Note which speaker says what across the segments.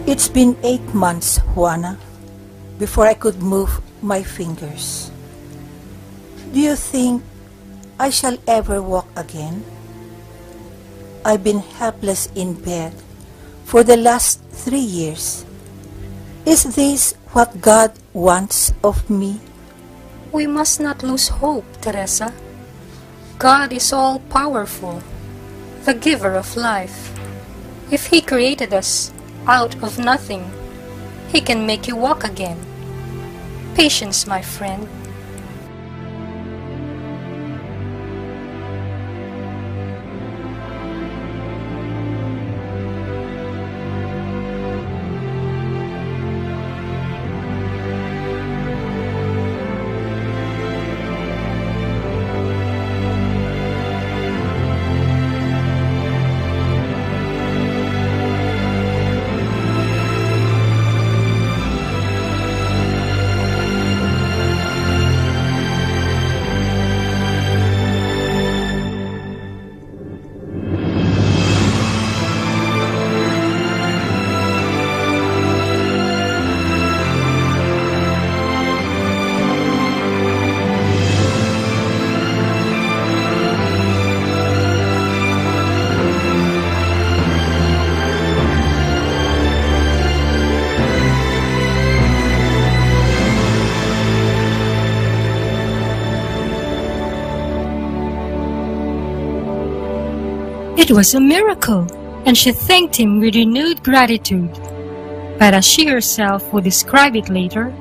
Speaker 1: It's been 8 months, Juana, before I could move my fingers. Do you think I shall ever walk again? I've been helpless in bed for the last 3 years. Is this what God wants of me?
Speaker 2: We must not lose hope, Teresa. God is all-powerful, the giver of life. If He created us out of nothing, He can make you walk again. Patience, my friend. It was a miracle, and she thanked him with renewed gratitude. But as she herself would describe it later,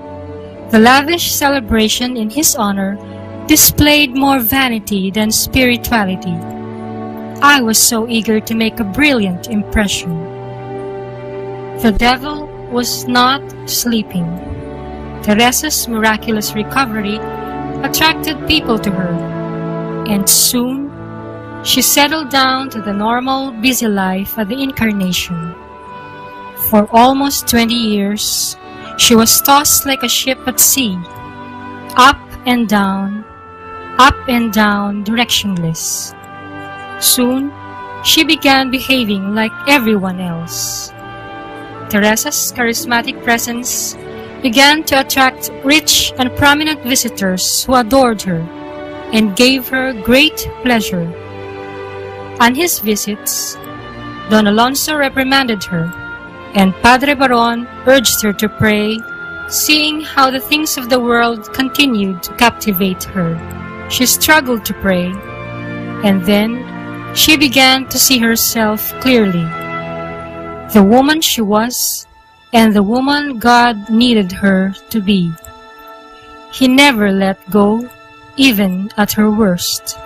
Speaker 2: the lavish celebration in his honor displayed more vanity than spirituality. I was so eager to make a brilliant impression. The devil was not sleeping. Teresa's miraculous recovery attracted people to her, and soon she settled down to the normal, busy life of the Incarnation. For almost 20 years, she was tossed like a ship at sea, up and down, directionless. Soon, she began behaving like everyone else. Teresa's charismatic presence began to attract rich and prominent visitors who adored her and gave her great pleasure. On his visits, Don Alonso reprimanded her, and Padre Baron urged her to pray, seeing how the things of the world continued to captivate her. She struggled to pray, and then she began to see herself clearly, the woman she was, and the woman God needed her to be. He never let go, even at her worst.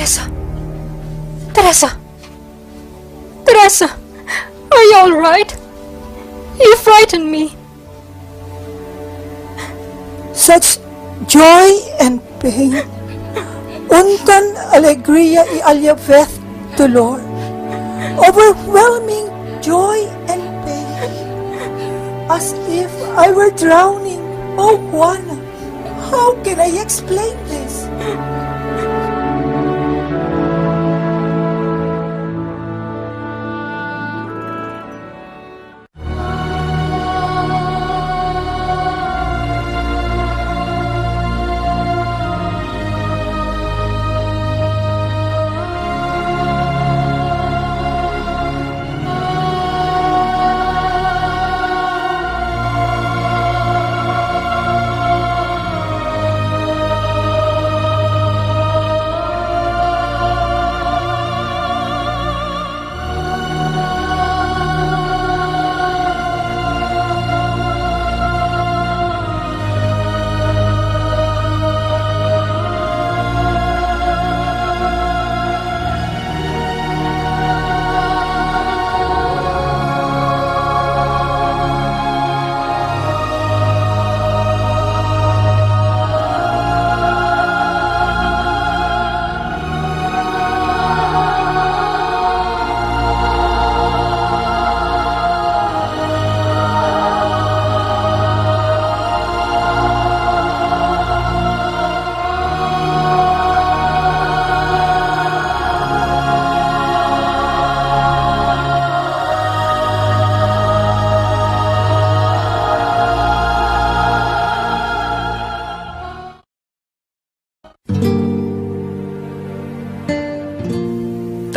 Speaker 3: Teresa! Teresa! Teresa! Are you all right? You frightened me.
Speaker 1: Such joy and pain. Untan alegria y aliaveth dolor. Overwhelming joy and pain. As if I were drowning. Oh, Juana, how can I explain this?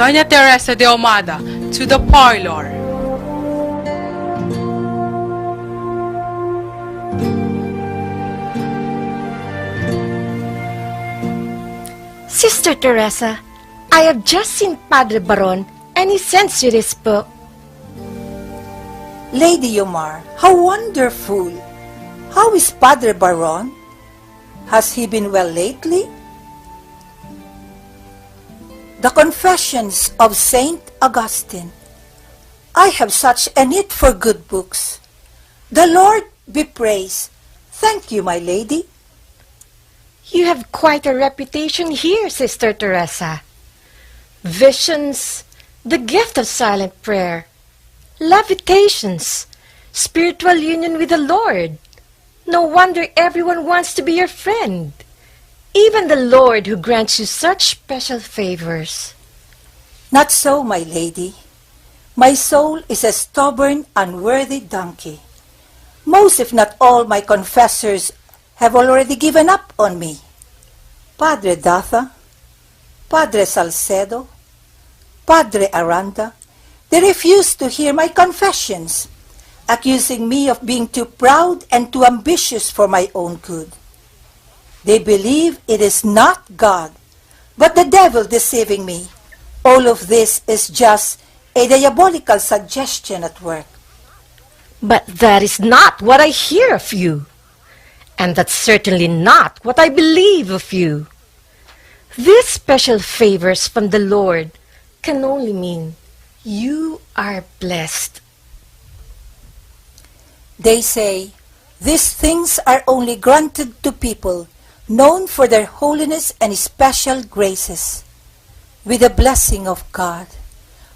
Speaker 4: Doña Teresa de Ahumada to the parlor.
Speaker 3: Sister Teresa, I have just seen Padre Baron and he sends you this book.
Speaker 1: Lady Yomar, how wonderful! How is Padre Baron? Has he been well lately? The Confessions of Saint Augustine. I have such a need for good books. The Lord be praised. Thank you, my lady.
Speaker 3: You have quite a reputation here, Sister Teresa. Visions, the gift of silent prayer, levitations, spiritual union with the Lord. No wonder everyone wants to be your friend. Even the Lord who grants you such special favors.
Speaker 1: Not so, my lady. My soul is a stubborn, unworthy donkey. Most, if not all, my confessors have already given up on me. Padre Datha, Padre Salcedo, Padre Aranda, they refuse to hear my confessions, accusing me of being too proud and too ambitious for my own good. They believe it is not God, but the devil deceiving me. All of this is just a diabolical suggestion at work.
Speaker 3: But that is not what I hear of you. And that's certainly not what I believe of you. These special favors from the Lord can only mean you are blessed.
Speaker 1: They say, these things are only granted to people known for their holiness and special graces. With the blessing of God,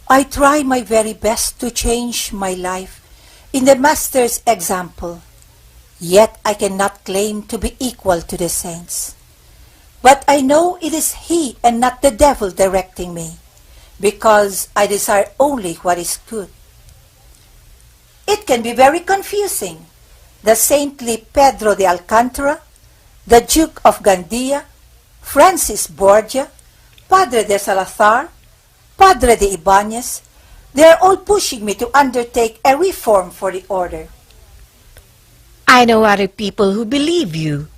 Speaker 1: I try my very best to change my life in the Master's example, yet I cannot claim to be equal to the saints. But I know it is He and not the devil directing me, because I desire only what is good. It can be very confusing. The saintly Pedro de Alcantara, the Duke of Gandia, Francis Borgia, Padre de Salazar, Padre de Ibanez, they are all pushing me to undertake a reform for the order.
Speaker 3: I know other people who believe you.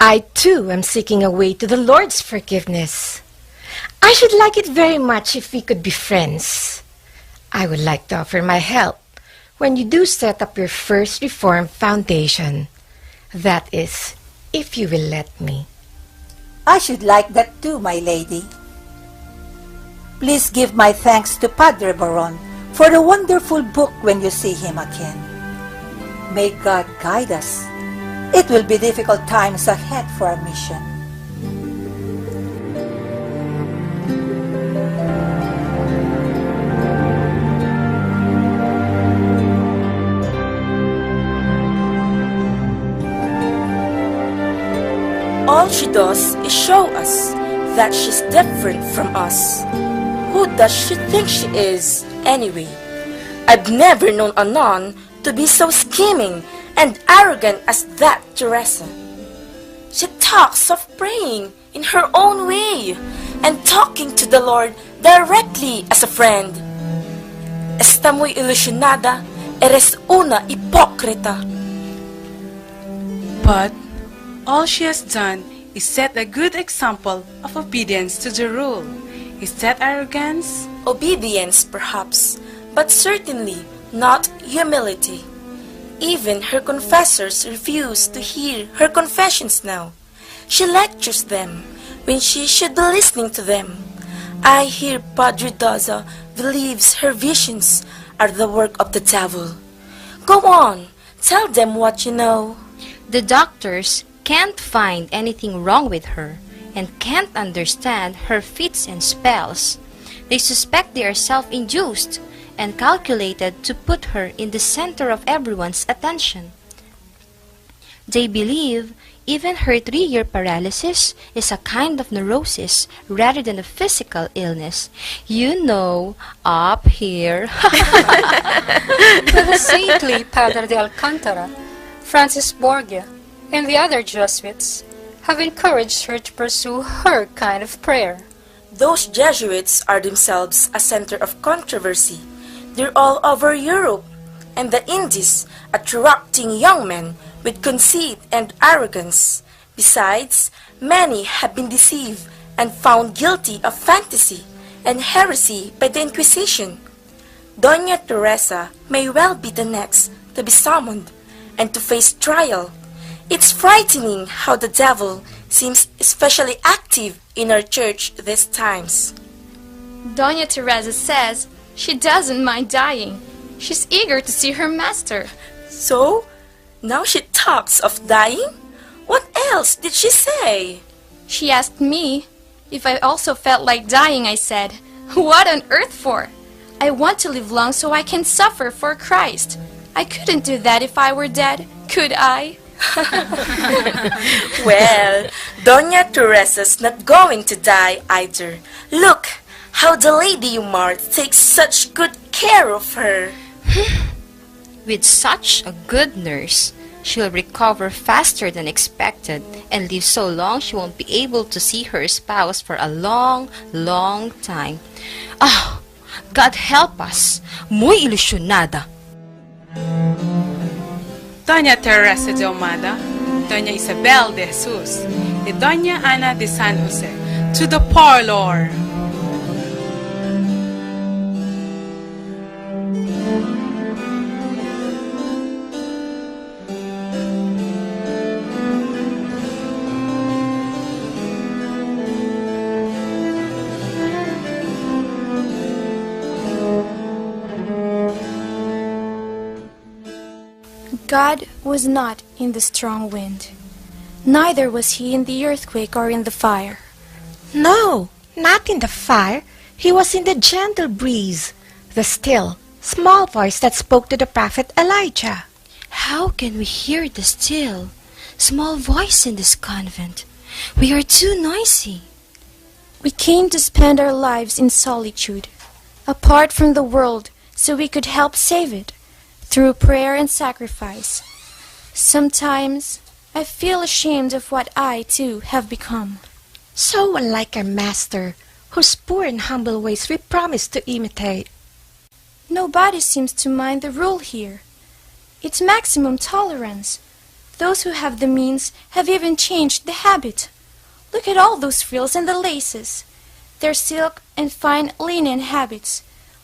Speaker 3: I too am seeking a way to the Lord's forgiveness. I should like it very much if we could be friends. I would like to offer my help when you do set up your first Reformed foundation. That is, if you will let me.
Speaker 1: I should like that too, my lady. Please give my thanks to Padre Baron for the wonderful book when you see him again. May God guide us. It will be difficult times ahead for our mission.
Speaker 5: All she does is show us that she's different from us. Who does she think she is, anyway? I've never known a nun to be so scheming and arrogant as that Teresa. She talks of praying in her own way and talking to the Lord directly as a friend. Está muy ilusionada, eres una hipócrita.
Speaker 4: But all she has done is set a good example of obedience to the rule. Is that arrogance?
Speaker 5: Obedience, perhaps, but certainly not humility. Even her confessors refuse to hear her confessions now. She lectures them when she should be listening to them. I hear Padre Daza believes her visions are the work of the devil. Go on, tell them what you know.
Speaker 6: The doctors can't find anything wrong with her and can't understand her fits and spells. They suspect they are self-induced and calculated to put her in the center of everyone's attention. They believe even her 3-year paralysis is a kind of neurosis rather than a physical illness. You know, up here.
Speaker 2: But the saintly Padre de Alcantara, Francis Borgia, and the other Jesuits have encouraged her to pursue her kind of prayer.
Speaker 5: Those Jesuits are themselves a center of controversy. They're all over Europe and the Indies, attracting young men with conceit and arrogance. Besides, many have been deceived and found guilty of fantasy and heresy by the Inquisition. Doña Teresa may well be the next to be summoned and to face trial. It's frightening how the devil seems especially active in our church these times.
Speaker 7: Doña Teresa says she doesn't mind dying. She's eager to see her master.
Speaker 5: So, now she talks of dying? What else did she say?
Speaker 7: She asked me if I also felt like dying. I said, "What on earth for? I want to live long so I can suffer for Christ. I couldn't do that if I were dead, could I?"
Speaker 5: Well, Doña Teresa's not going to die either. Look how the Lady Umar takes such good care of her.
Speaker 6: With such a good nurse, she'll recover faster than expected and live so long she won't be able to see her spouse for a long, long time. Ah, God help us! Muy ilusionada!
Speaker 4: Doña Teresa de Ahumada, Doña Isabel de Jesus, y Doña Ana de San Jose, to the parlor.
Speaker 7: God was not in the strong wind. Neither was he in the earthquake or in the fire.
Speaker 3: No, not in the fire. He was in the gentle breeze, the still, small voice that spoke to the prophet Elijah.
Speaker 6: How can we hear the still, small voice in this convent? We are too noisy.
Speaker 7: We came to spend our lives in solitude, apart from the world, so we could help save it, through prayer and sacrifice. Sometimes I feel ashamed of what I, too, have become.
Speaker 3: So unlike our master, whose poor and humble ways we promise to imitate.
Speaker 7: Nobody seems to mind the rule here. It's maximum tolerance. Those who have the means have even changed the habit. Look at all those frills and the laces. They're silk and fine linen habits.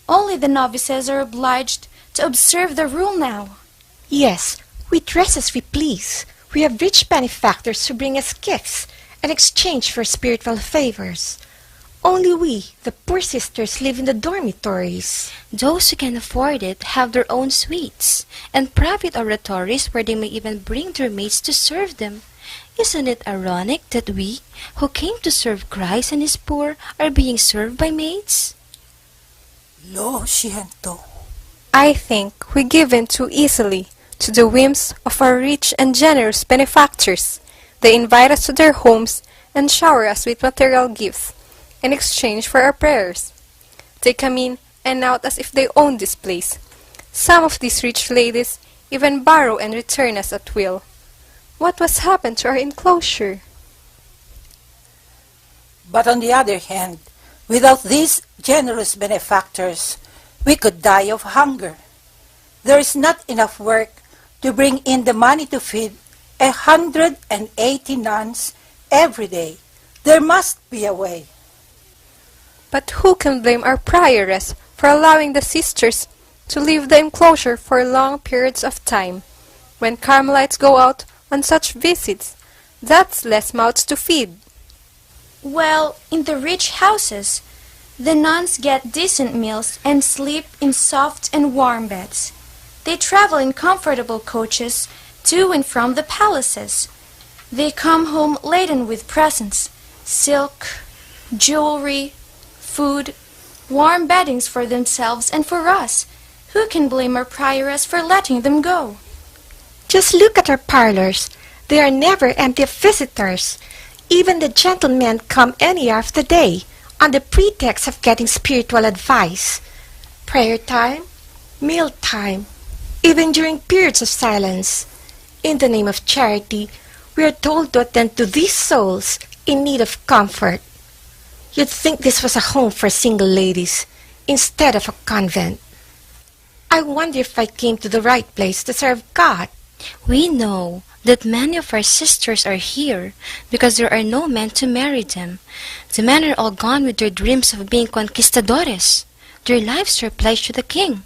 Speaker 7: Only the novices are obliged to observe the rule now.
Speaker 3: Yes, we dress as we please. We have rich benefactors who bring us gifts in exchange for spiritual favors. Only we, the poor sisters, live in the dormitories.
Speaker 6: Those who can afford it have their own suites and private oratories where they may even bring their maids to serve them. Isn't it ironic that we, who came to serve Christ and his poor, are being served by maids?
Speaker 1: Lo siento.
Speaker 8: I think we give in too easily to the whims of our rich and generous benefactors. They invite us to their homes and shower us with material gifts in exchange for our prayers. They come in and out as if they own this place. Some of these rich ladies even borrow and return us at will. What was happened to our enclosure?
Speaker 1: But on the other hand, without these generous benefactors, we could die of hunger. There is not enough work to bring in the money to feed 180 nuns every day. There must be a way.
Speaker 8: But who can blame our prioress for allowing the sisters to leave the enclosure for long periods of time? When Carmelites go out on such visits, that's less mouths to feed.
Speaker 7: Well, in the rich houses, the nuns get decent meals and sleep in soft and warm beds. They travel in comfortable coaches to and from the palaces. They come home laden with presents, silk, jewelry, food, warm beddings for themselves and for us. Who can blame our prioress for letting them go?
Speaker 3: Just look at our parlors. They are never empty of visitors. Even the gentlemen come any hour of the day on the pretext of getting spiritual advice. Prayer time, meal time, even during periods of silence. In the name of charity, we are told to attend to these souls in need of comfort. You'd think this was a home for single ladies instead of a convent. I wonder if I came to the right place to serve God.
Speaker 6: We know that many of our sisters are here because there are no men to marry them. The men are all gone with their dreams of being conquistadores. Their lives are pledged to the king,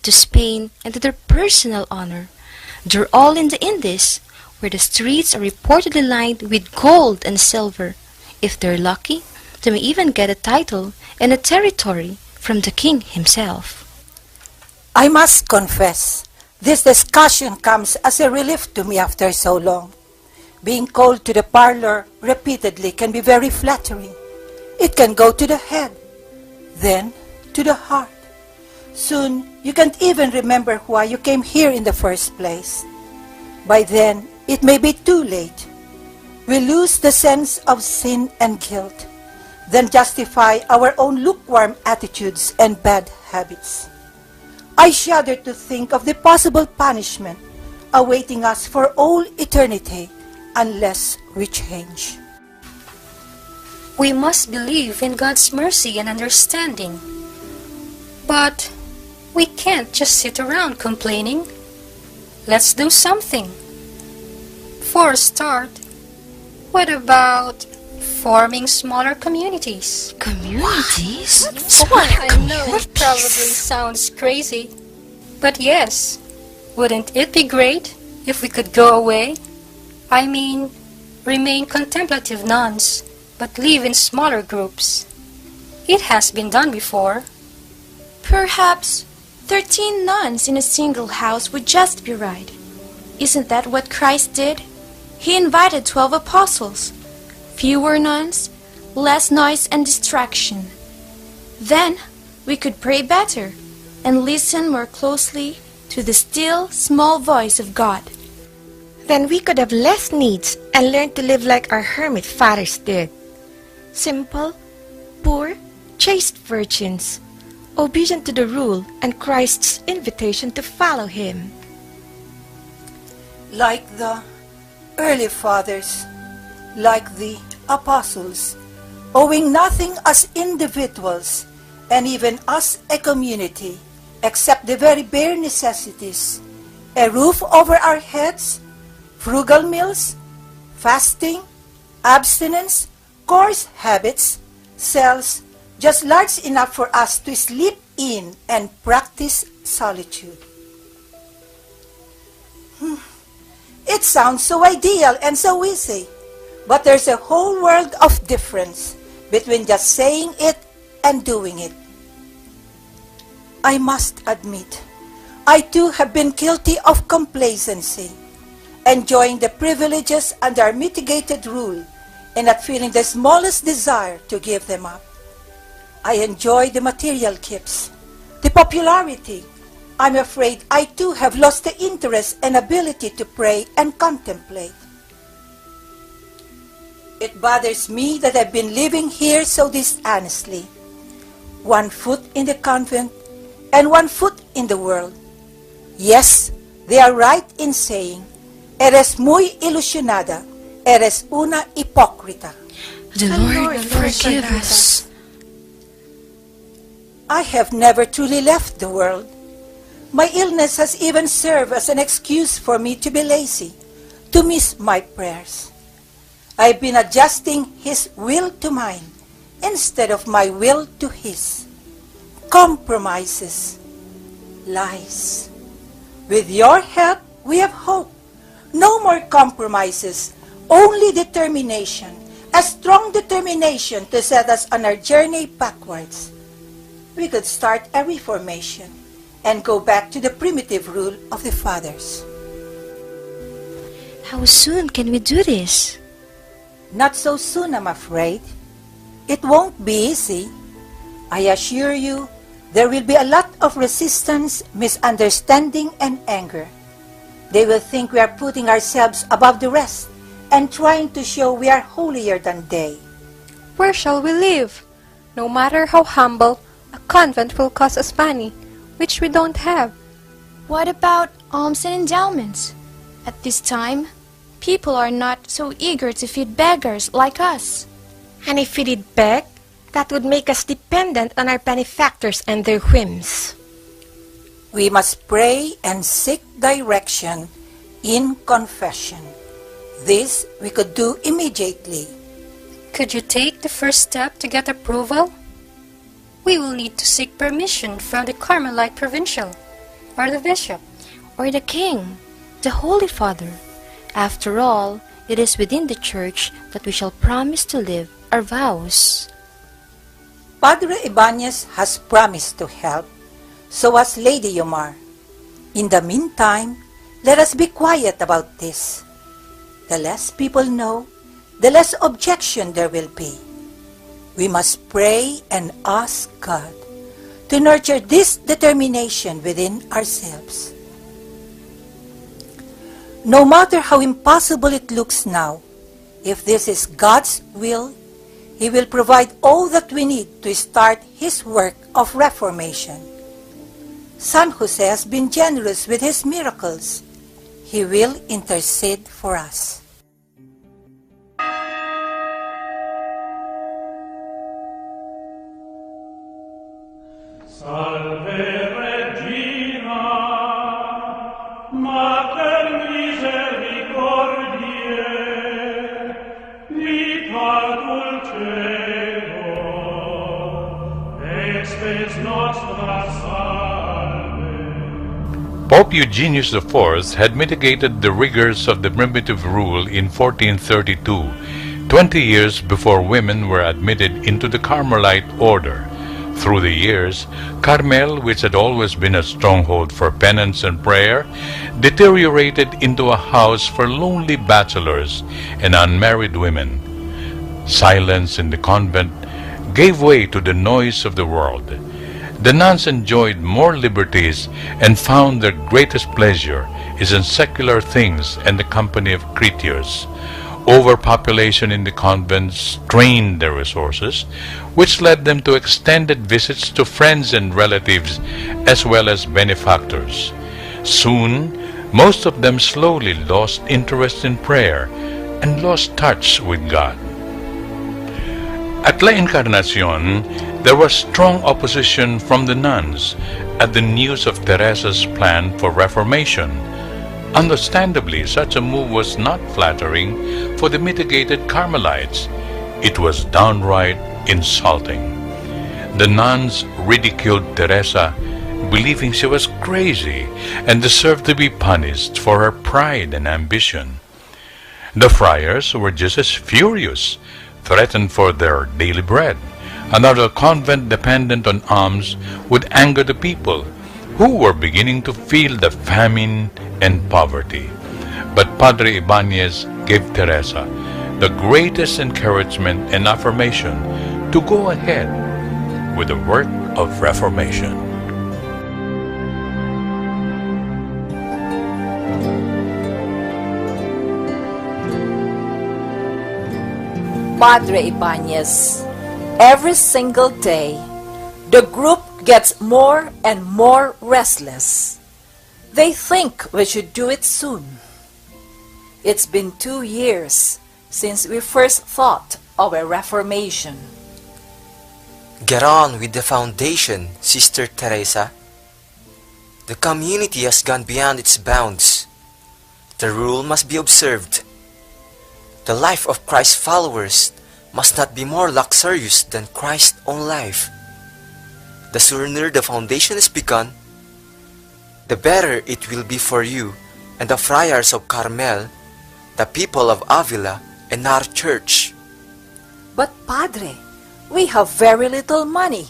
Speaker 6: to Spain, and to their personal honor. They're all in the Indies, where the streets are reportedly lined with gold and silver. If they're lucky, they may even get a title and a territory from the king himself.
Speaker 1: I must confess, this discussion comes as a relief to me after so long. Being called to the parlor repeatedly can be very flattering. It can go to the head, then to the heart. Soon, you can't even remember why you came here in the first place. By then, it may be too late. We lose the sense of sin and guilt, then justify our own lukewarm attitudes and bad habits. I shudder to think of the possible punishment awaiting us for all eternity unless we change.
Speaker 2: We must believe in God's mercy and understanding. But we can't just sit around complaining. Let's do something. For a start, what about forming smaller communities?
Speaker 6: Communities?
Speaker 2: I know it probably sounds crazy. But yes, wouldn't it be great if we could go away? I mean, remain contemplative nuns, but live in smaller groups. It has been done before.
Speaker 7: Perhaps 13 nuns in a single house would just be right. Isn't that what Christ did? He invited 12 apostles. Fewer nuns, less noise and distraction. Then we could pray better and listen more closely to the still, small voice of God.
Speaker 3: Then we could have less needs and learn to live like our hermit fathers did. Simple, poor, chaste virgins, obedient to the rule and Christ's invitation to follow him.
Speaker 1: Like the early fathers, like the apostles, owing nothing as individuals and even as a community except the very bare necessities, a roof over our heads, frugal meals, fasting, abstinence, coarse habits, cells just large enough for us to sleep in and practice solitude. It sounds so ideal and so easy, but there's a whole world of difference between just saying it and doing it. I must admit, I too have been guilty of complacency, enjoying the privileges under our mitigated rule and not feeling the smallest desire to give them up. I enjoy the material gifts, the popularity. I'm afraid I too have lost the interest and ability to pray and contemplate. It bothers me that I've been living here so dishonestly, 1 foot in the convent and 1 foot in the world. Yes, they are right in saying, eres muy ilusionada, eres una hipócrita.
Speaker 6: The Lord forgive us.
Speaker 1: I have never truly left the world. My illness has even served as an excuse for me to be lazy, to miss my prayers. I've been adjusting His will to mine instead of my will to His. Compromises, lies. With your help, we have hope. No more compromises, only determination, a strong determination to set us on our journey backwards. We could start a reformation and go back to the primitive rule of the fathers.
Speaker 6: How soon can we do this?
Speaker 1: Not so soon, I'm afraid. It won't be easy. I assure you, there will be a lot of resistance, misunderstanding, and anger. They will think we are putting ourselves above the rest and trying to show we are holier than they.
Speaker 8: Where shall we live? No matter how humble, a convent will cost us money, which we don't have.
Speaker 7: What about alms and endowments? At this time, people are not so eager to feed beggars like us.
Speaker 3: And if we did beg, that would make us dependent on our benefactors and their whims.
Speaker 1: We must pray and seek direction in confession. This we could do immediately.
Speaker 2: Could you take the first step to get approval? We will need to seek permission from the Carmelite Provincial, or the Bishop,
Speaker 6: Or the King, the Holy Father. After all, it is within the Church that we shall promise to live our vows.
Speaker 1: Padre Ibanez has promised to help, so has Lady Yomar. In the meantime, let us be quiet about this. The less people know, the less objection there will be. We must pray and ask God to nurture this determination within ourselves. No matter how impossible it looks now, if this is God's will, He will provide all that we need to start His work of reformation. San Jose has been generous with his miracles. He will intercede for us.
Speaker 9: Salve Regina, Mater misericordiae, vita dulcedo, expes nostra salve.
Speaker 10: Pope Eugenius IV had mitigated the rigors of the primitive rule in 1432, 20 years before women were admitted into the Carmelite order. Through the years, Carmel, which had always been a stronghold for penance and prayer, deteriorated into a house for lonely bachelors and unmarried women. Silence in the convent gave way to the noise of the world. The nuns enjoyed more liberties and found their greatest pleasure is in secular things and the company of courtiers. Overpopulation in the convents strained their resources, which led them to extended visits to friends and relatives as well as benefactors. Soon, most of them slowly lost interest in prayer and lost touch with God. At La Encarnacion, there was strong opposition from the nuns at the news of Teresa's plan for reformation. Understandably, such a move was not flattering for the mitigated Carmelites. It was downright insulting. The nuns ridiculed Teresa, believing she was crazy and deserved to be punished for her pride and ambition. The friars were just as furious, threatened for their daily bread. Another convent dependent on alms would anger the people, who were beginning to feel the famine and poverty. But Padre Ibanez gave Teresa the greatest encouragement and affirmation to go ahead with the work of reformation.
Speaker 1: Padre Ibanez, every single day, the group gets more and more restless. They think we should do it soon. It's been 2 years since we first thought of a reformation.
Speaker 11: Get on with the foundation, Sister Teresa. The community has gone beyond its bounds. The rule must be observed. The life of Christ's followers must not be more luxurious than Christ's own life. The sooner the foundation is begun, the better it will be for you and the friars of Carmel, the people of Avila, and our church.
Speaker 1: But Padre, we have very little money.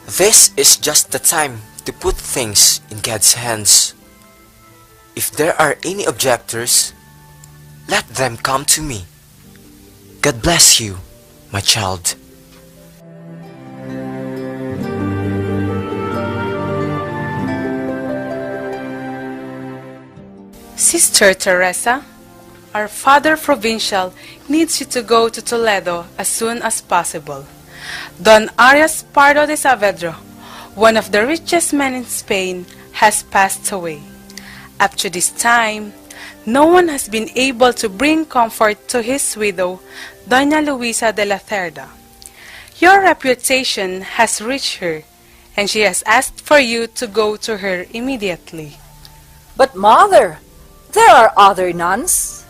Speaker 11: This is just the time to put things in God's hands. If there are any objectors, let them come to me. God bless you, my child.
Speaker 4: Sister Teresa, our Father Provincial needs you to go to Toledo as soon as possible. Don Arias Pardo de Saavedra, one of the richest men in Spain, has passed away. Up to this time, no one has been able to bring comfort to his widow, Doña Luisa de la Cerda. Your reputation has reached her, and she has asked for you to go to her immediately.
Speaker 1: But Mother, there are other nuns.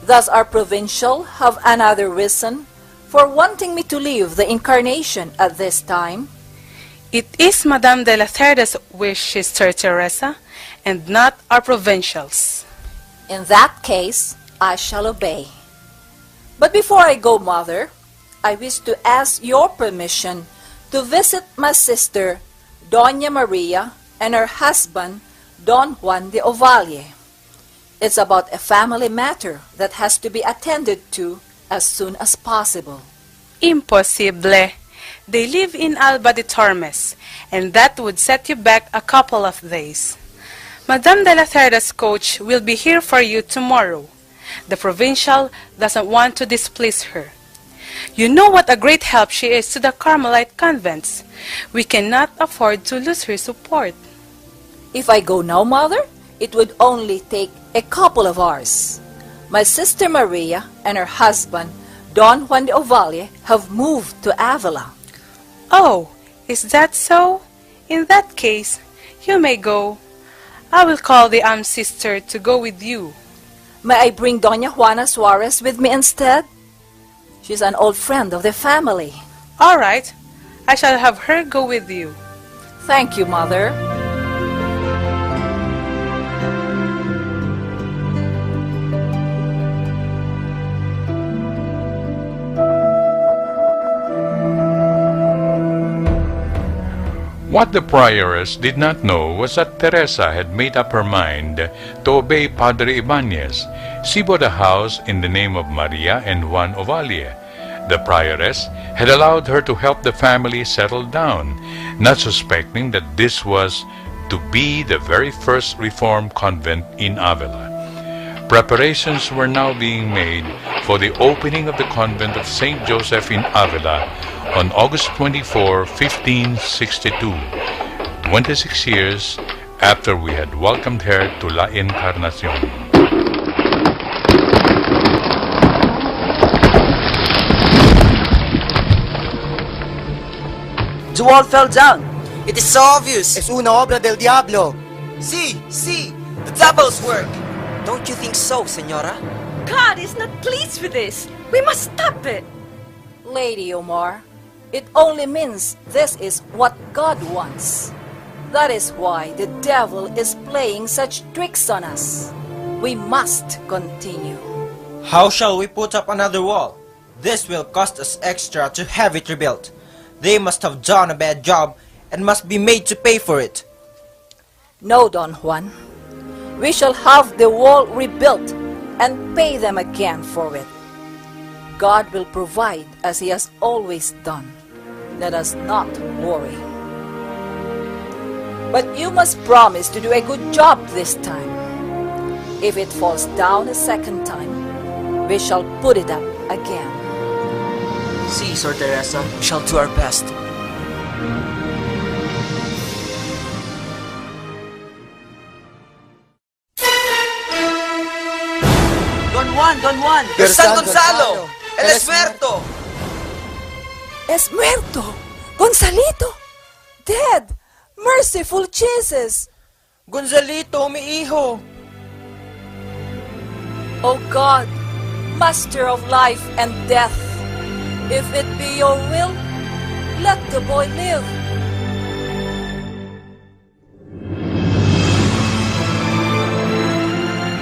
Speaker 1: Does our provincial have another reason for wanting me to leave the Incarnation at this time?
Speaker 4: It is Madame de la Cerda's wish, Sister Teresa, and not our provincials.
Speaker 1: In that case, I shall obey. But before I go, Mother, I wish to ask your permission to visit my sister, Doña Maria, and her husband, Don Juan de Ovalle. It's about a family matter that has to be attended to as soon as possible.
Speaker 4: Impossible. They live in Alba de Tormes, and that would set you back a couple of days. Madame de la Cerda's coach will be here for you tomorrow. The provincial doesn't want to displease her. You know what a great help she is to the Carmelite convents. We cannot afford to lose her support.
Speaker 1: If I go now, Mother, it would only take a couple of hours. My sister Maria and her husband, Don Juan de Ovalle, have moved to Avila.
Speaker 4: Oh, is that so? In that case, you may go. I will call the sister to go with you.
Speaker 1: May I bring Doña Juana Suarez with me instead? She's an old friend of the family.
Speaker 4: All right. I shall have her go with you.
Speaker 1: Thank you, Mother.
Speaker 10: What the prioress did not know was that Teresa had made up her mind to obey Padre Ibanez. She bought a house in the name of Maria and Juan Ovalle. The prioress had allowed her to help the family settle down, not suspecting that this was to be the very first Reformed convent in Avila. Preparations were now being made for the opening of the convent of St. Joseph in Avila on August 24, 1562, 26 years after we had welcomed her to La Encarnacion.
Speaker 12: The wall fell down.
Speaker 11: It is so obvious.
Speaker 12: Es una obra del diablo.
Speaker 11: See, the devil's work. Don't you think so, Senora?
Speaker 3: God is not pleased with this. We must stop it.
Speaker 1: Lady Omar, it only means this is what God wants. That is why the devil is playing such tricks on us. We must continue.
Speaker 12: How shall we put up another wall?
Speaker 13: This will cost us extra to have it rebuilt. They must have done a bad job and must be made to pay for it.
Speaker 14: No, Don Juan. We shall have the wall rebuilt and pay them again for it. God will provide as He has always done. Let us not worry. But you must promise to do a good job this time. If it falls down a second time, we shall put it up again.
Speaker 12: See, Sor Teresa.
Speaker 11: We shall do our best.
Speaker 12: Don Juan! Don Juan!
Speaker 13: Pero San Gonzalo! ¡El es muerto!
Speaker 14: Es muerto! Gonzalito! Dead! Merciful Jesus!
Speaker 13: Gonzalito, umiiho!
Speaker 14: O God, Master of life and death, if it be your will, let the boy live.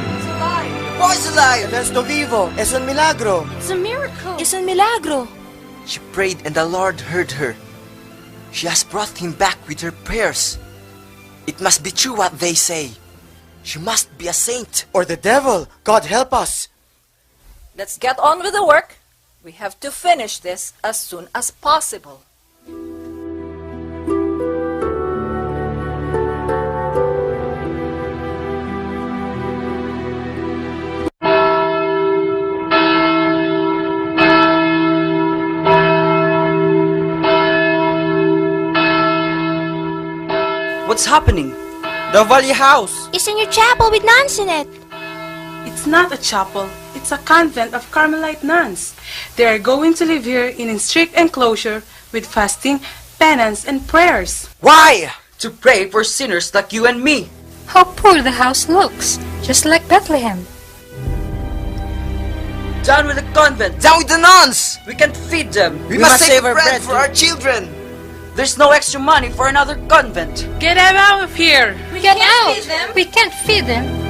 Speaker 14: He's alive!
Speaker 13: The boy's alive! El esto vivo! Es un milagro!
Speaker 7: It's a miracle.
Speaker 6: Es un milagro.
Speaker 11: She prayed and the Lord heard her. She has brought him back with her prayers. It must be true what they say. She must be a saint.
Speaker 13: Or the devil! God help us!
Speaker 14: Let's get on with the work. We have to finish this as soon as possible.
Speaker 12: What's happening?
Speaker 13: The Valley House!
Speaker 7: It's a new chapel with nuns in it.
Speaker 4: It's not a chapel. It's a convent of Carmelite nuns. They are going to live here in a strict enclosure with fasting, penance, and prayers.
Speaker 12: Why? To pray for sinners like you and me.
Speaker 2: How poor the house looks, just like Bethlehem.
Speaker 12: Down with the convent.
Speaker 11: Down with the nuns!
Speaker 12: We can't feed them.
Speaker 11: We must save our bread for our children.
Speaker 12: There's no extra money for another convent.
Speaker 4: Get them out of here!
Speaker 2: Get out! We can't feed them.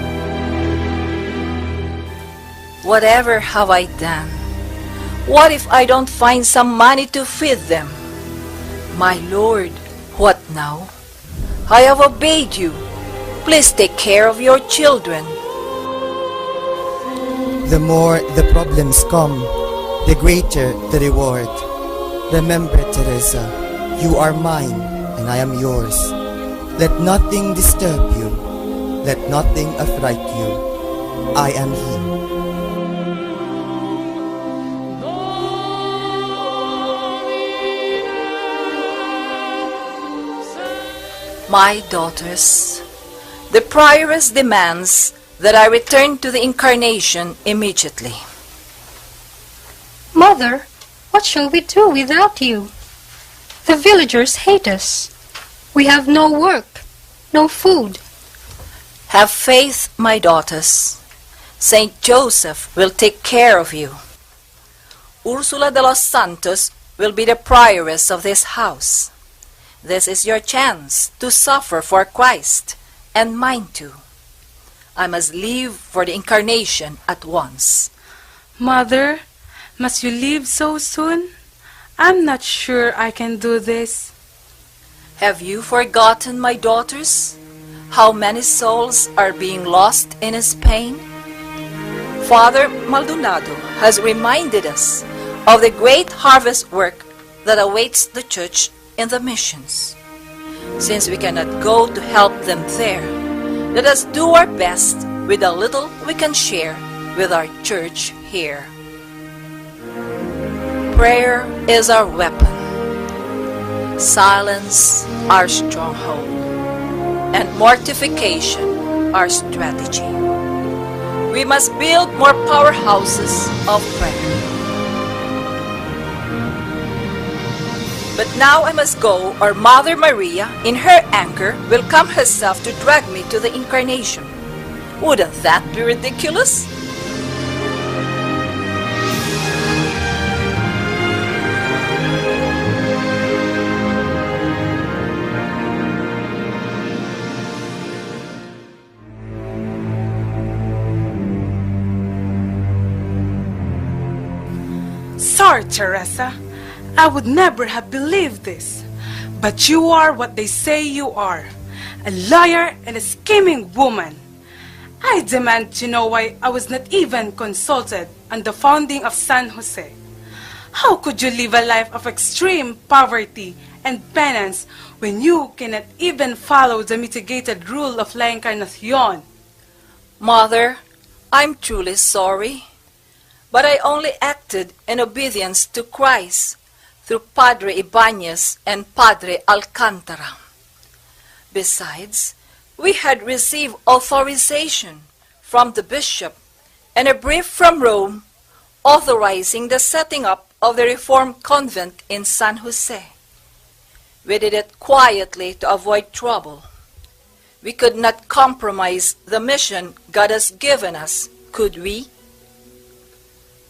Speaker 14: Whatever have I done? What if I don't find some money to feed them? My Lord, what now? I have obeyed you. Please take care of your children.
Speaker 15: The more the problems come, the greater the reward. Remember, Teresa, you are mine and I am yours. Let nothing disturb you. Let nothing affright you. I am He.
Speaker 14: My daughters, the prioress demands that I return to the Incarnation immediately.
Speaker 2: Mother, what shall we do without you? The villagers hate us. We have no work, no food.
Speaker 14: Have faith, my daughters. Saint Joseph will take care of you. Ursula de los Santos will be the prioress of this house. This is your chance to suffer for Christ, and mine too. I must leave for the Incarnation at once.
Speaker 4: Mother, must you leave so soon? I'm not sure I can do this.
Speaker 14: Have you forgotten, my daughters, how many souls are being lost in Spain? Father Maldonado has reminded us of the great harvest work that awaits the Church in the missions. Since we cannot go to help them there, let us do our best with the little we can share with our church here. Prayer is our weapon, silence our stronghold, and mortification our strategy. We must build more powerhouses of prayer. But now I must go, or Mother Maria, in her anger, will come herself to drag me to the Incarnation. Wouldn't that be ridiculous?
Speaker 4: Sor Sor Teresa, I would never have believed this. But you are what they say you are, a liar and a scheming woman. I demand to know why I was not even consulted on the founding of San Jose. How could you live a life of extreme poverty and penance when you cannot even follow the mitigated rule of La Encarnacion?
Speaker 14: Mother, I'm truly sorry, but I only acted in obedience to Christ through Padre Ibanez and Padre Alcantara. Besides, we had received authorization from the bishop and a brief from Rome authorizing the setting up of the Reformed convent in San Jose. We did it quietly to avoid trouble. We could not compromise the mission God has given us, could we?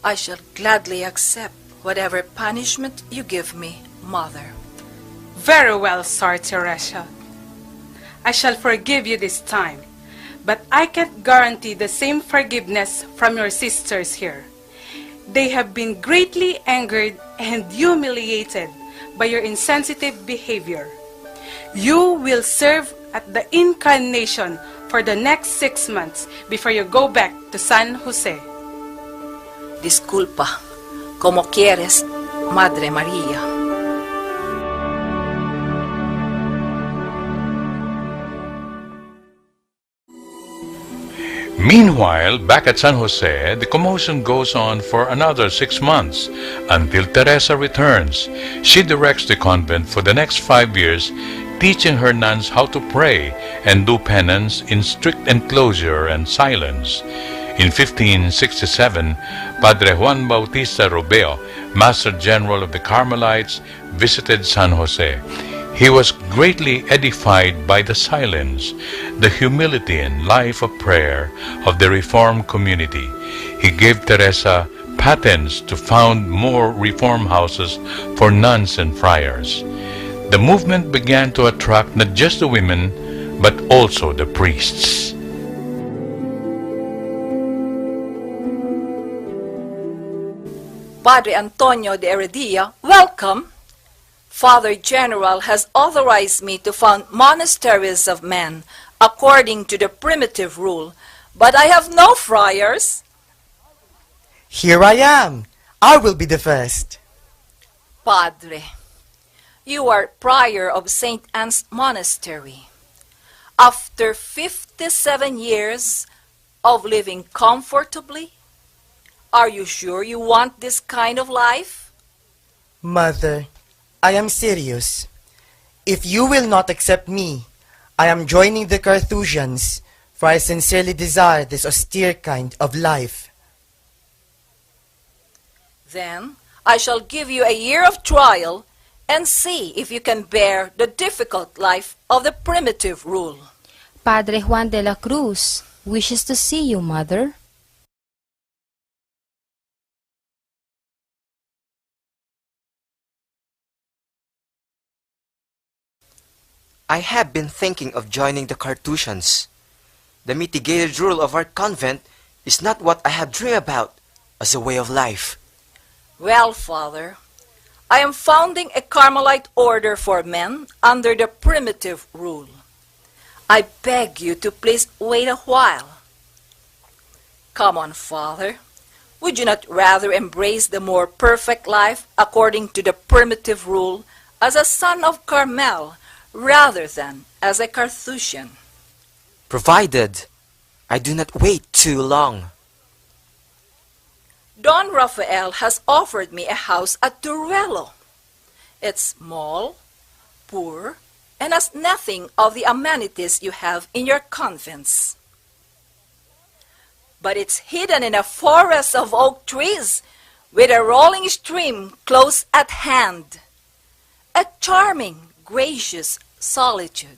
Speaker 14: I shall gladly accept whatever punishment you give me, Mother.
Speaker 4: Very well, Sor Teresa. I shall forgive you this time, but I can't guarantee the same forgiveness from your sisters here. They have been greatly angered and humiliated by your insensitive behavior. You will serve at the Incarnation for the next 6 months before you go back to San Jose.
Speaker 14: Disculpa, como quieres, Madre María.
Speaker 10: Meanwhile, back at San Jose, the commotion goes on for another 6 months until Teresa returns. She directs the convent for the next 5 years, teaching her nuns how to pray and do penance in strict enclosure and silence. In 1567, Padre Juan Bautista Robeo, Master General of the Carmelites, visited San Jose. He was greatly edified by the silence, the humility and life of prayer of the Reformed community. He gave Teresa patents to found more reform houses for nuns and friars. The movement began to attract not just the women, but also the priests.
Speaker 14: Padre Antonio de Heredia, welcome! Father General has authorized me to found monasteries of men according to the primitive rule, but I have no friars.
Speaker 15: Here I am. I will be the first.
Speaker 14: Padre, you are prior of St. Anne's Monastery. After 57 years of living comfortably, are you sure you want this kind of life?
Speaker 15: Mother, I am serious. If you will not accept me, I am joining the Carthusians, for I sincerely desire this austere kind of life.
Speaker 14: Then I shall give you a year of trial and see if you can bear the difficult life of the primitive rule.
Speaker 6: Padre Juan de la Cruz wishes to see you, Mother.
Speaker 11: I have been thinking of joining the Carthusians. The mitigated rule of our convent is not what I have dreamed about as a way of life.
Speaker 14: Well, Father, I am founding a Carmelite order for men under the primitive rule. I beg you to please wait a while. Come on, Father. Would you not rather embrace the more perfect life according to the primitive rule as a son of Carmel rather than as a Carthusian?
Speaker 11: Provided I do not wait too long.
Speaker 14: Don Rafael has offered me a house at Turelo. It's small, poor, and has nothing of the amenities you have in your convents. But it's hidden in a forest of oak trees with a rolling stream close at hand. A charming, gracious solitude.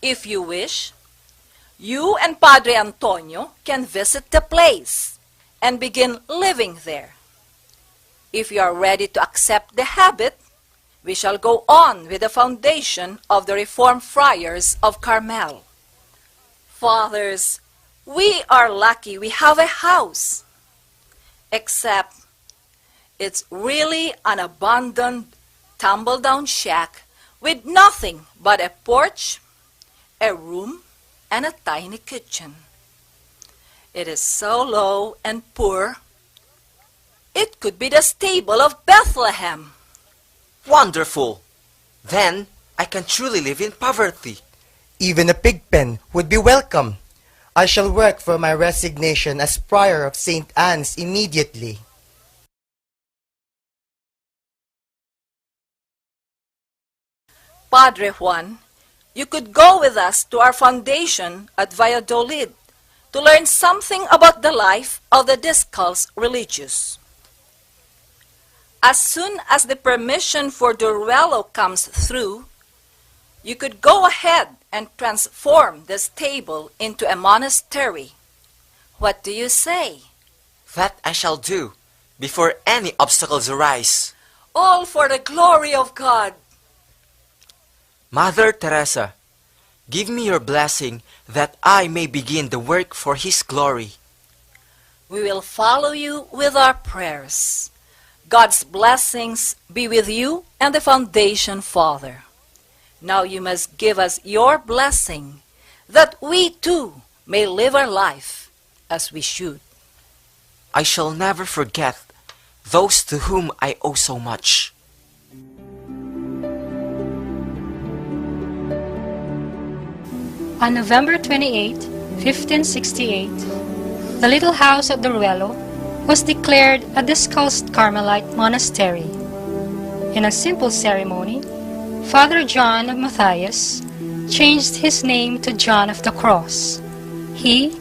Speaker 14: If you wish, you and Padre Antonio can visit the place and begin living there. If you are ready to accept the habit, we shall go on with the foundation of the Reformed Friars of Carmel. Fathers, we are lucky we have a house. Except It's really an abandoned, tumble-down shack with nothing but a porch, a room, and a tiny kitchen. It is so low and poor, it could be the stable of Bethlehem.
Speaker 11: Wonderful! Then I can truly live in poverty.
Speaker 15: Even a pig pen would be welcome. I shall work for my resignation as prior of St. Anne's immediately.
Speaker 14: Padre Juan, you could go with us to our foundation at Valladolid to learn something about the life of the Discalced religious. As soon as the permission for Duruelo comes through, you could go ahead and transform the stable into a monastery. What do you say?
Speaker 11: That I shall do, before any obstacles arise.
Speaker 14: All for the glory of God.
Speaker 11: Mother Teresa, give me your blessing that I may begin the work for His glory.
Speaker 14: We will follow you with our prayers. God's blessings be with you and the foundation, Father. Now you must give us your blessing, that we too may live our life as we should.
Speaker 11: I shall never forget those to whom I owe so much.
Speaker 2: On November 28, 1568, the little house at Duruelo was declared a Discalced Carmelite monastery. In a simple ceremony, Father John of Matthias changed his name to John of the Cross. He,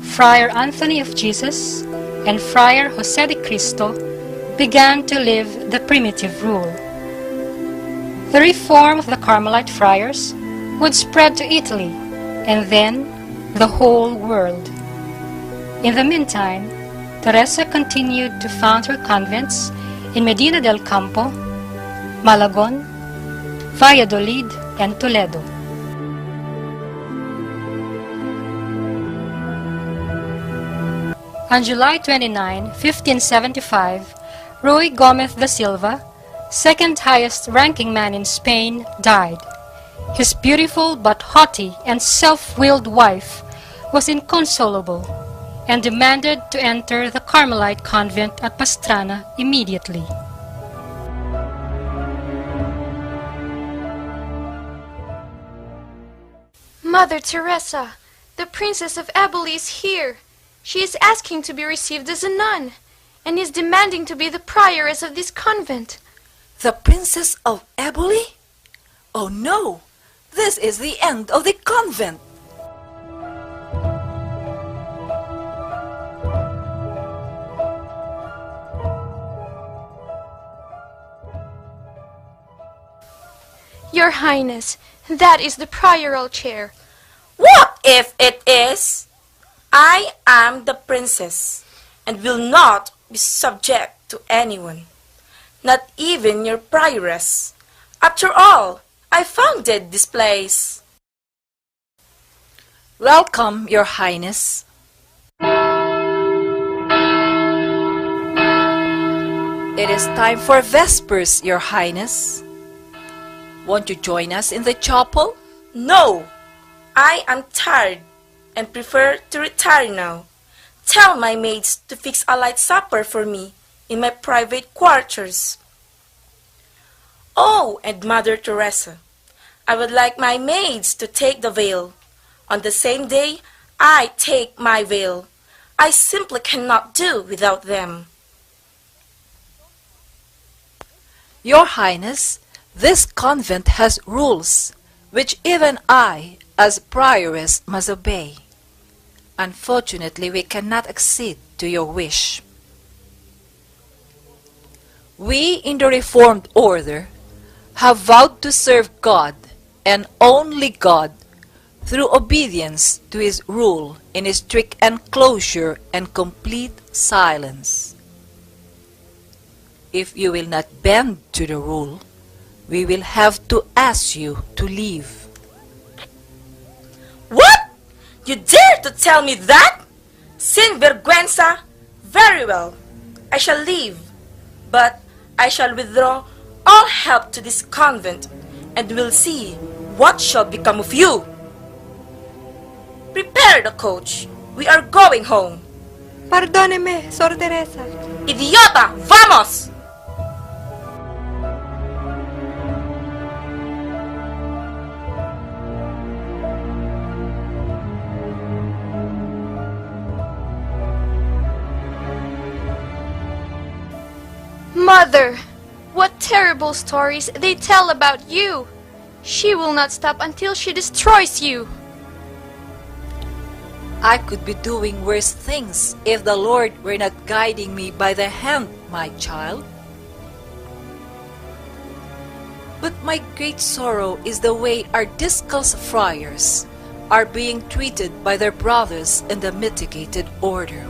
Speaker 2: Friar Anthony of Jesus, and Friar Jose de Cristo began to live the primitive rule. The reform of the Carmelite friars would spread to Italy and then the whole world. In the meantime, Teresa continued to found her convents in Medina del Campo, Malagon, Valladolid, and Toledo. On July 29, 1575, Ruy Gomez da Silva, second highest ranking man in Spain, died. His beautiful but haughty and self-willed wife was inconsolable and demanded to enter the Carmelite convent at Pastrana immediately.
Speaker 7: Mother Teresa, the Princess of Eboli is here. She is asking to be received as a nun, and is demanding to be the prioress of this convent.
Speaker 14: The Princess of Eboli? Oh no! This is the end of the convent!
Speaker 7: Your Highness, that is the prioral chair.
Speaker 5: What if it is? I am the princess, and will not be subject to anyone, not even your prioress. After all, I founded this place.
Speaker 14: Welcome, Your Highness. It is time for Vespers, Your Highness. Won't you join us in the chapel?
Speaker 5: No, I am tired and prefer to retire now. Tell my maids to fix a light supper for me in my private quarters. Oh, and Mother Teresa, I would like my maids to take the veil. On the same day, I take my veil. I simply cannot do without them.
Speaker 14: Your Highness, this convent has rules which even I, as prioress, must obey. Unfortunately, we cannot accede to your wish. We in the Reformed Order have vowed to serve God and only God through obedience to His rule in His strict enclosure and complete silence. If you will not bend to the rule, we will have to ask you to leave.
Speaker 5: What? You dare to tell me that? Sin vergüenza? Very well, I shall leave. But I shall withdraw all help to this convent, and will see what shall become of you. Prepare the coach. We are going home.
Speaker 8: Perdóneme, Sor Teresa.
Speaker 5: Idiota! Vamos!
Speaker 7: Mother, what terrible stories they tell about you. She will not stop until she destroys you.
Speaker 14: I could be doing worse things if the Lord were not guiding me by the hand, my child. But my great sorrow is the way our discalced friars are being treated by their brothers in the mitigated order.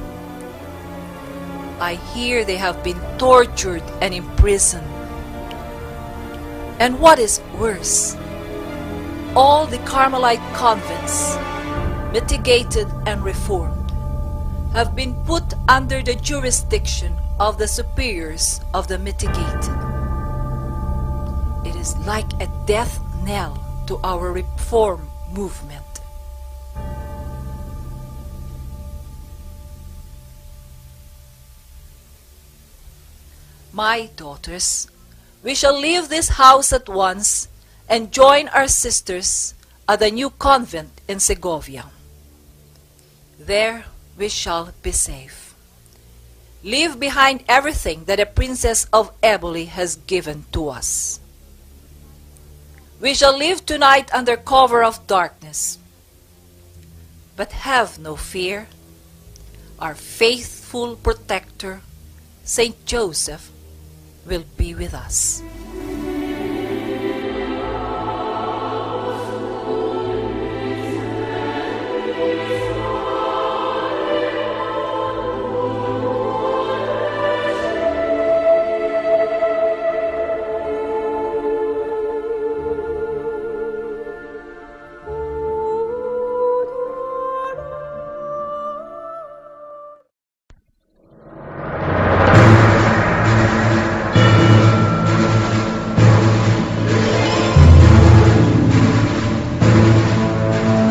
Speaker 14: I hear they have been tortured and imprisoned. And what is worse, all the Carmelite convents, mitigated and reformed, have been put under the jurisdiction of the superiors of the mitigated. It is like a death knell to our reform movement. My daughters, we shall leave this house at once and join our sisters at the new convent in Segovia. There we shall be safe. Leave behind everything that the Princess of Eboli has given to us. We shall live tonight under cover of darkness. But have no fear. Our faithful protector, Saint Joseph, will be with us.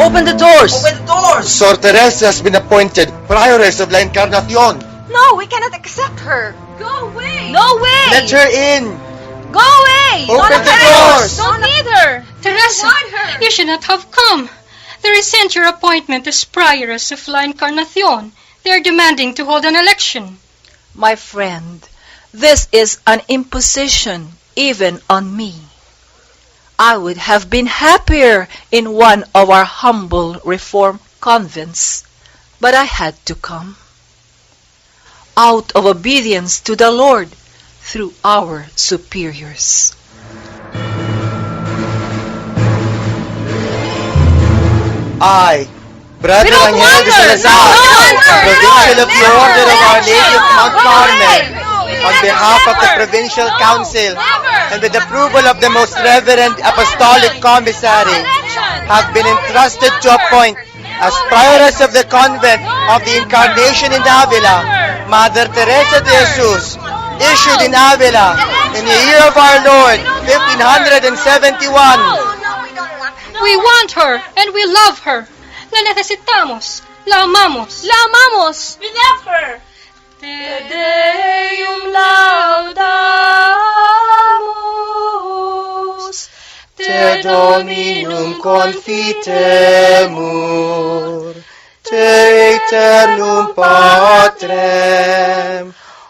Speaker 12: Open the doors!
Speaker 16: Open the doors!
Speaker 17: Sor Teresa has been appointed Prioress of La Encarnacion.
Speaker 3: No, we cannot accept her.
Speaker 7: Go away!
Speaker 3: No way!
Speaker 17: Let her in!
Speaker 3: Go away!
Speaker 17: Open the doors!
Speaker 7: Don't need her!
Speaker 2: Teresa, you should not have come. They resent your appointment as Prioress of La Encarnacion. They are demanding to hold an election.
Speaker 14: My friend, this is an imposition even on me. I would have been happier in one of our humble reform convents, but I had to come. Out of obedience to the Lord through our superiors.
Speaker 17: I, Brother Argel de Salazar, Provincial of the Order of Our Lady of Mount Carmel, on behalf of the Provincial Council, and with approval of the Most Reverend Apostolic Commissary, have been entrusted to appoint as Prioress of the Convent of the Incarnation in Avila, Madre Teresa de Jesus, issued in Avila in the year of our Lord, 1571.
Speaker 2: We want her and we love her. La necesitamos. La amamos.
Speaker 7: La amamos!
Speaker 5: We love her!
Speaker 7: Te Deum laudamus,
Speaker 17: Te Dominum confitemur, Te eternum Patrem,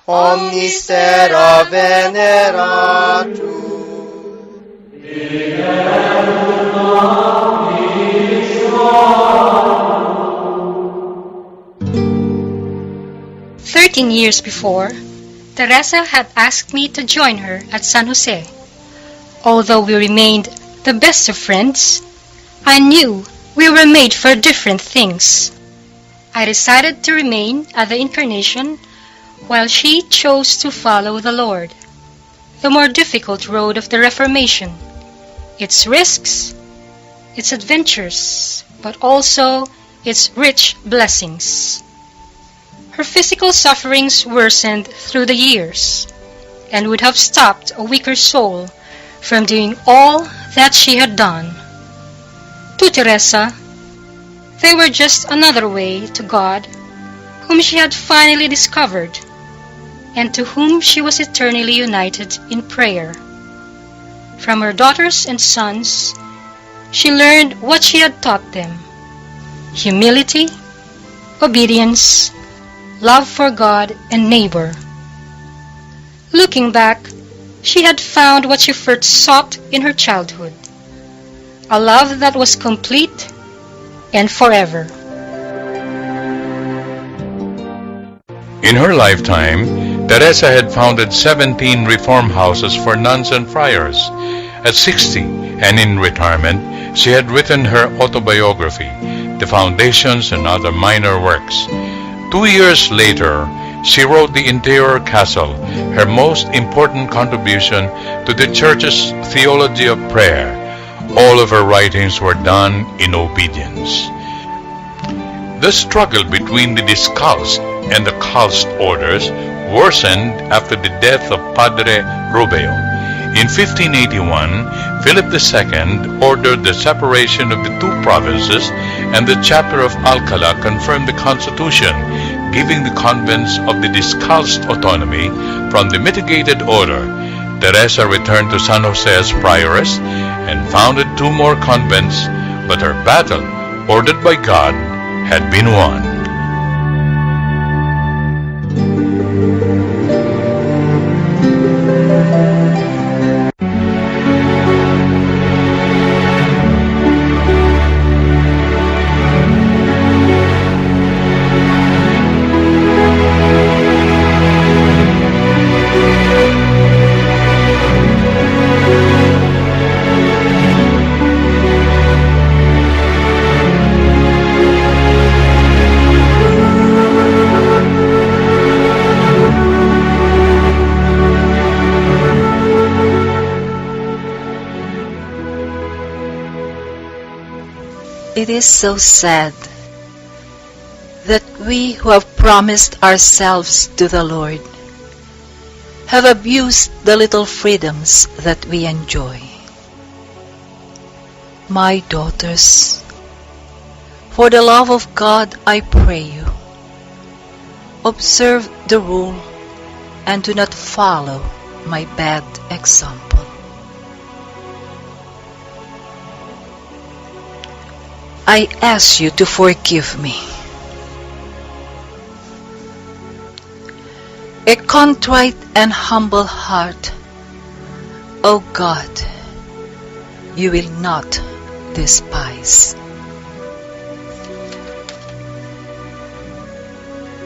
Speaker 17: omnis terra veneratur.
Speaker 2: 13 years before, Teresa had asked me to join her at San Jose. Although we remained the best of friends, I knew we were made for different things. I decided to remain at the Incarnation while she chose to follow the Lord, the more difficult road of the Reformation, its risks, its adventures, but also its rich blessings. Her physical sufferings worsened through the years, and would have stopped a weaker soul from doing all that she had done. To Teresa, they were just another way to God, whom she had finally discovered, and to whom she was eternally united in prayer. From her daughters and sons, she learned what she had taught them: humility, obedience, love for God and neighbor. Looking back, she had found what she first sought in her childhood, a love that was complete and forever.
Speaker 10: In her lifetime, Teresa had founded 17 reform houses for nuns and friars. At 60 and in retirement, she had written her autobiography, The Foundations and Other Minor Works. 2 years later, she wrote The Interior Castle, her most important contribution to the Church's theology of prayer. All of her writings were done in obedience. The struggle between the Discalced and the Calced orders worsened after the death of Padre Rubeo. In 1581, Philip II ordered the separation of the two provinces, and the chapter of Alcala confirmed the constitution, giving the convents of the Discalced autonomy from the mitigated order. Teresa returned to San Jose as prioress and founded 2 more convents, but her battle, ordered by God, had been won.
Speaker 14: It is so sad that we who have promised ourselves to the Lord have abused the little freedoms that we enjoy. My daughters, for the love of God, I pray you, observe the rule and do not follow my bad example. I ask you to forgive me. A contrite and humble heart, O God, you will not despise.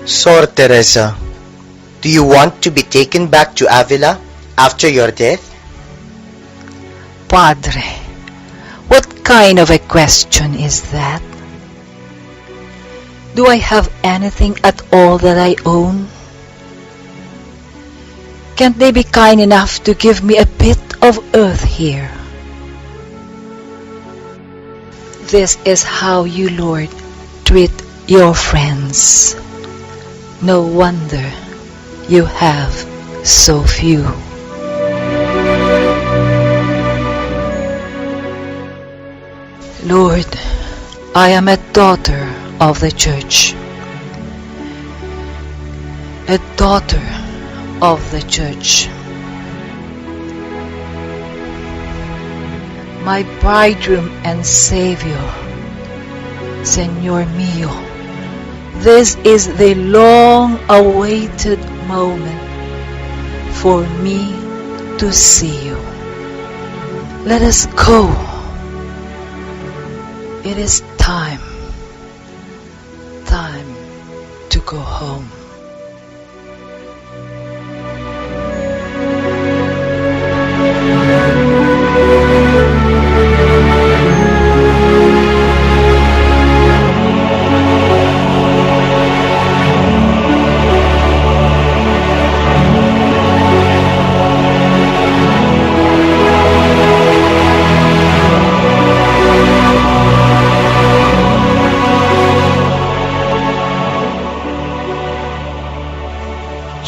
Speaker 17: Sor Teresa, do you want to be taken back to Avila after your death?
Speaker 14: Padre, what kind of a question is that? Do I have anything at all that I own? Can't they be kind enough to give me a bit of earth here? This is how you, Lord, treat your friends. No wonder you have so few. Lord, I am a daughter of the Church. A daughter of the Church. My bridegroom and Savior, Señor mío, this is the long-awaited moment for me to see you. Let us go. It is time to go home.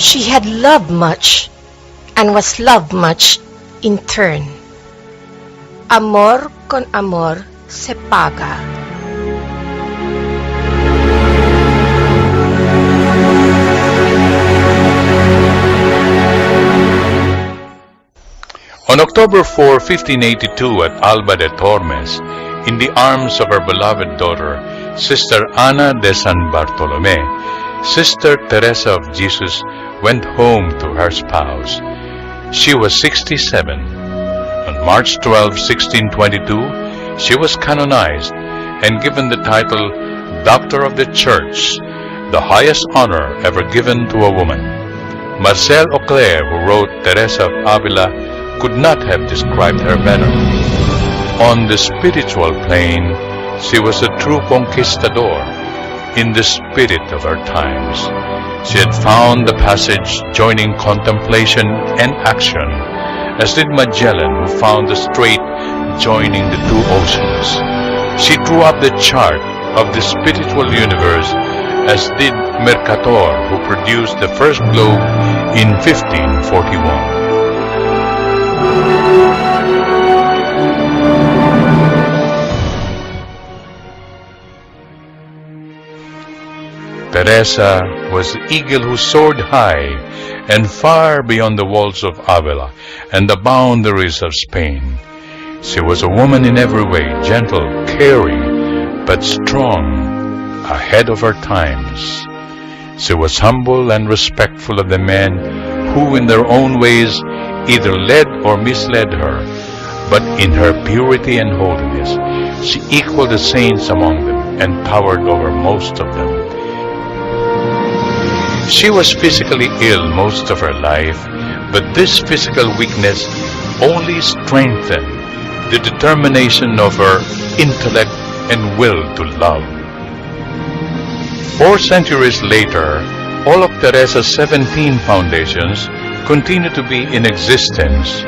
Speaker 3: She had loved much and was loved much in turn. Amor con amor se paga.
Speaker 10: On October 4, 1582, at Alba de Tormes, in the arms of her beloved daughter, Sister Ana de San Bartolome, Sister Teresa of Jesus went home to her spouse. She was 67. On March 12, 1622, she was canonized and given the title Doctor of the Church, the highest honor ever given to a woman. Marcel Auclair, who wrote Teresa of Avila, could not have described her better. On the spiritual plane, she was a true conquistador in the spirit of her times. She had found the passage joining contemplation and action, as did Magellan, who found the strait joining the two oceans. She drew up the chart of the spiritual universe, as did Mercator, who produced the first globe in 1541. Teresa was the eagle who soared high and far beyond the walls of Avila and the boundaries of Spain. She was a woman in every way, gentle, caring, but strong, ahead of her times. She was humble and respectful of the men who in their own ways either led or misled her, but in her purity and holiness, she equaled the saints among them and towered over most of them. She was physically ill most of her life, but this physical weakness only strengthened the determination of her intellect and will to love. 4 centuries later, all of Teresa's 17 foundations continue to be in existence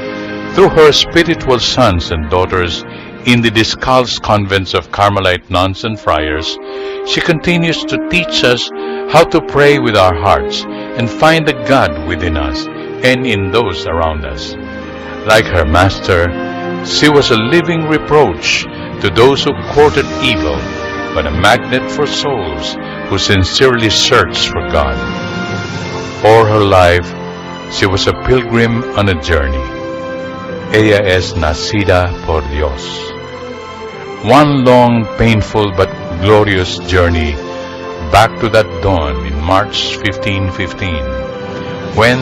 Speaker 10: through her spiritual sons and daughters in the Discalced convents of Carmelite nuns and friars. She continues to teach us how to pray with our hearts and find the God within us and in those around us. Like her master, she was a living reproach to those who courted evil, but a magnet for souls who sincerely searched for God. All her life, she was a pilgrim on a journey. Ella es nacida por Dios. One long, painful, but glorious journey back to that dawn in March 1515, when,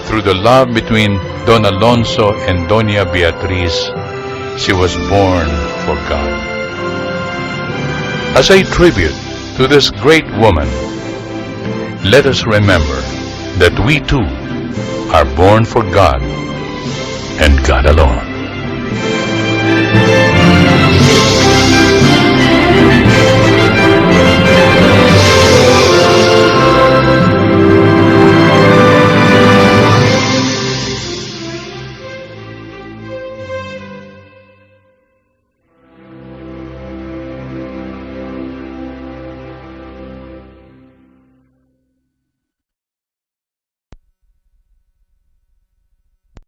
Speaker 10: through the love between Don Alonso and Doña Beatriz, she was born for God. As a tribute to this great woman, let us remember that we too are born for God and God alone.